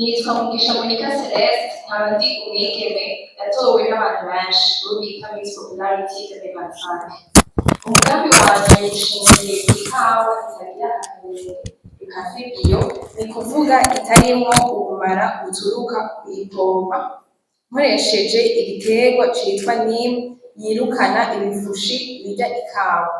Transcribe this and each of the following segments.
Nitwa Mugisha Monica Celeste, nkaba ndi umwigeme yatowe n'abantu benshi bo bita Miss Popularity 2025. Umugambi wanje ushingiye kw'ikawa itagira akarenge ikafi bio, ni kuvuga itarimwo ubumara buturuka kw'ipompa, nkoresheje igiterwa citwa Neem yirukana ibifushi birya ikawa,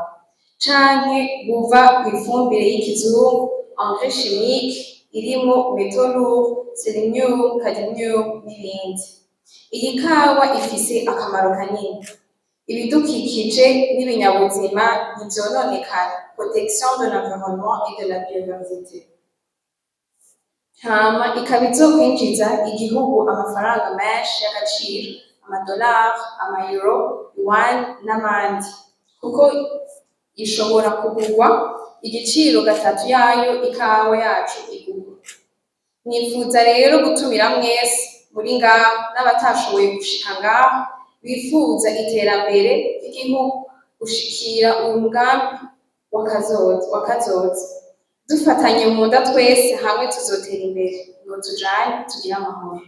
canke buva kw'ifumbire y'ikizungu engrais chimique irimwo métaux lourds, sélénium, cadmium n'ibindi. Iyi kawa ifise akamaro kanini, ibidukikije n'ibinyabuzima ntivyononekara, protection de l'environnement et de la biodiversité. Hama ikaba izokwinjiza igihugu amafaranga menshi y'agaciro, amadolari, amayero, yuan n'amandi, kuko ishobora kugurwa igiciro gatatu yayo ikawa yacu igurwa. Nifuza rero gutumira mwese muri ngaha n'abatashoboye gushika ngaha bifuza iterambere ry'igihugu gushikira uyu mugambi wa kazoza. Dufatanye mu nda twese hamwe tuzotera imbere, ngo tujane tugire amahoro.